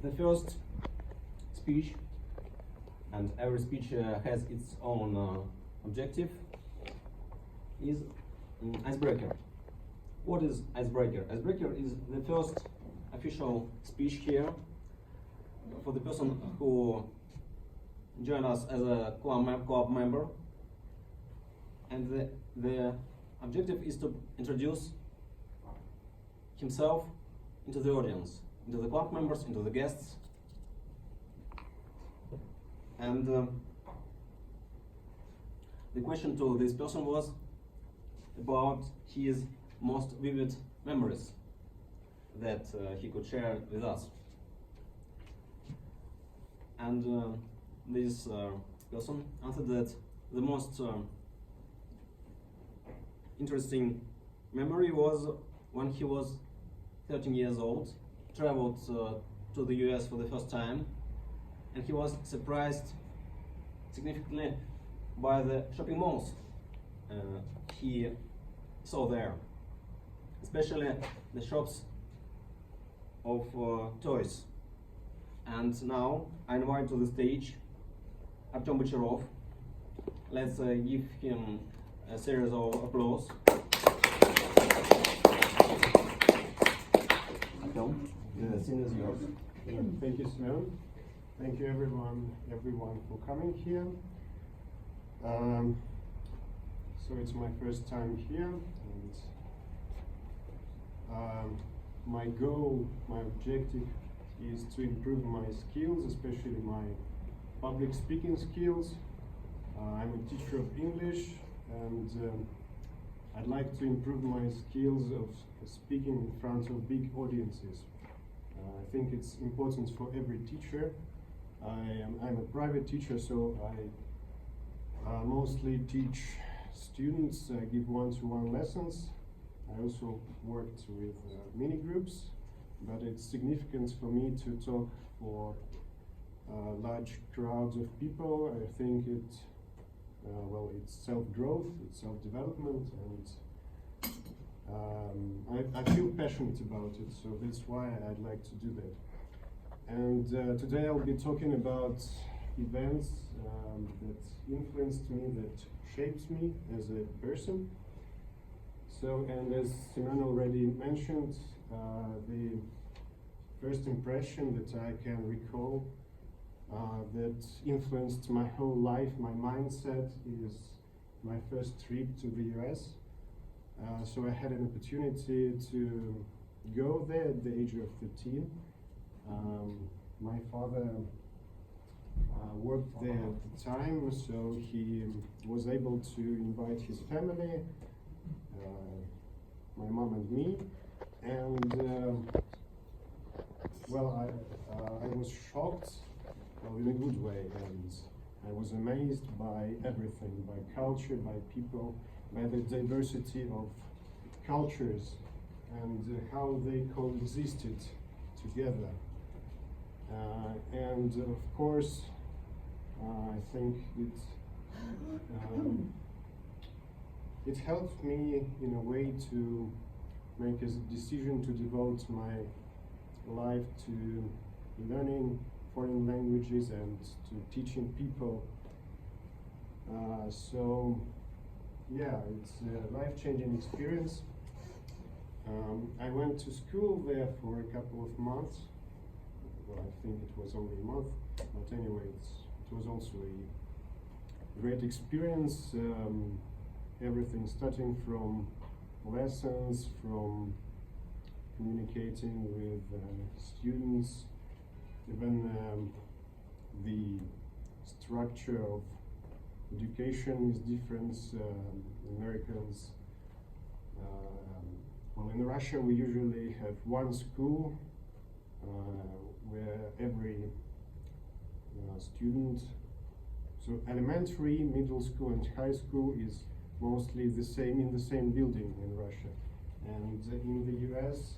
the first speech, and every speech has its own objective, is icebreaker. What is icebreaker? Icebreaker is the first official speech here for the person who joined us as a co-op member, and the objective is to introduce himself into the audience, into the club members, into the guests. And the question to this person was about his most vivid memories that he could share with us. And this person answered that the most interesting memory was when he was 13 years old, traveled to the US for the first time, and he was surprised significantly by the shopping malls he saw there, especially the shops of toys. And now I invite to the stage Artem Bocharov. Let's give him a series of applause. Artem, the scene is yours. Thank you, Semen. Thank you, everyone for coming here. So it's my first time here, and my goal, my objective is to improve my skills, especially my public speaking skills. I'm a teacher of English, and I'd like to improve my skills of speaking in front of big audiences. I think it's important for every teacher. I'm a private teacher, so I mostly teach students, give one-to-one lessons. I also worked with mini groups, but it's significant for me to talk for large crowds of people. I think it's self-growth, it's self-development, and I feel passionate about it, so that's why I'd like to do that. And today I'll be talking about events that influenced me, that shapes me as a person. So, and as Semen already mentioned, the first impression that I can recall that influenced my whole life, my mindset, is my first trip to the US. So I had an opportunity to go there at the age of 13. My father worked there at the time, so he was able to invite his family, my mom and me, and I was shocked, in a good way, and I was amazed by everything, by culture, by people, by the diversity of cultures and how they coexisted together. And of course, I think it helped me in a way to make a decision to devote my life to learning foreign languages and to teaching people. So yeah, it's a life-changing experience. I went to school there for a couple of months. Well, I think it was only a month, but anyway, it was also a great experience. Everything starting from lessons, from communicating with students, even the structure of education is different. Americans, in Russia we usually have one school where every student, so elementary, middle school and high school is mostly the same, in the same building in Russia. And in the US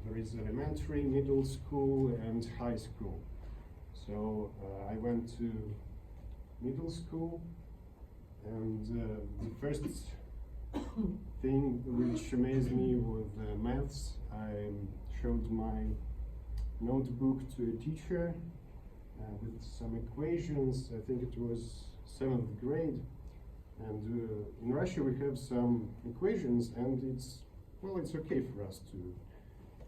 there is elementary, middle school and high school. So I went to middle school, and the first thing which amazed me was maths. I showed my notebook to a teacher with some equations. I think it was 7th grade. And in Russia we have some equations, and it's okay for us to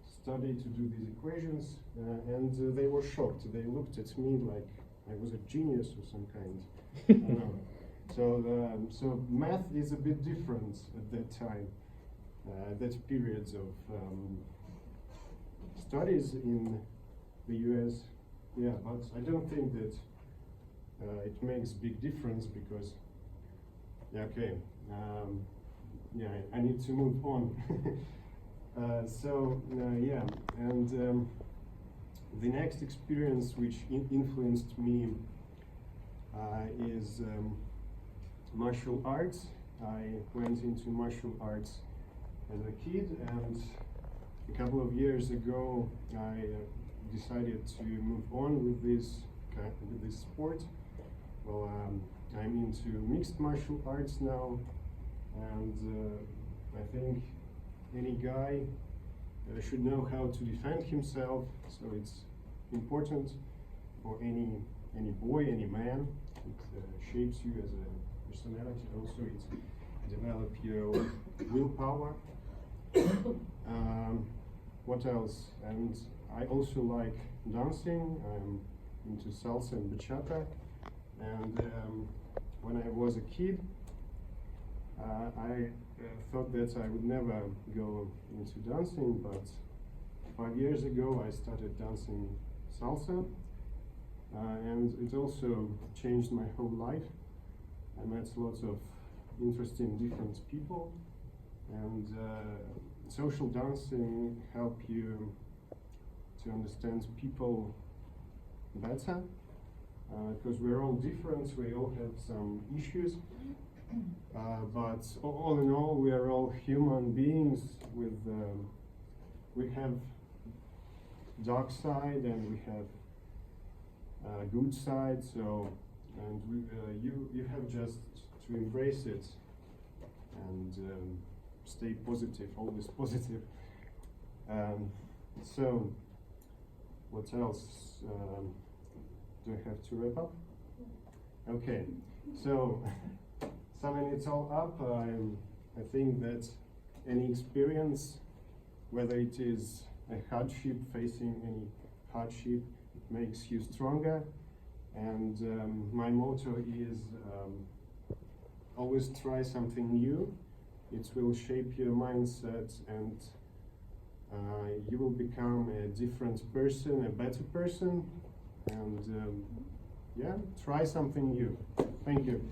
study to do these equations. And they were shocked. They looked at me like I was a genius or some kind. You know. So math is a bit different at that time. That periods of studies in the US. Yeah, but I don't think that it makes big difference because, yeah, okay, yeah, I need to move on. Yeah, and the next experience which influenced me is martial arts. I went into martial arts as a kid, and a couple of years ago I decided to move on with this sport. Well, I'm into mixed martial arts now, and I think any guy should know how to defend himself. So it's important for any boy, any man. It shapes you as a personality. Also, it develops your willpower. What else? And I also like dancing. I'm into salsa and bachata. And when I was a kid, I thought that I would never go into dancing, but 5 years ago I started dancing salsa, and it also changed my whole life. I met lots of interesting different people, and social dancing help you to understand people better, because we're all different, we all have some issues, but all in all we are all human beings with we have dark side and we have good side, so and you have just to embrace it and stay positive, always positive. So what else do I have to wrap up? Okay, so summing it all up, I think that any experience, whether it is a hardship, facing any hardship, it makes you stronger. And my motto is always try something new. It will shape your mindset, and you will become a different person, a better person. And yeah, try something new. Thank you.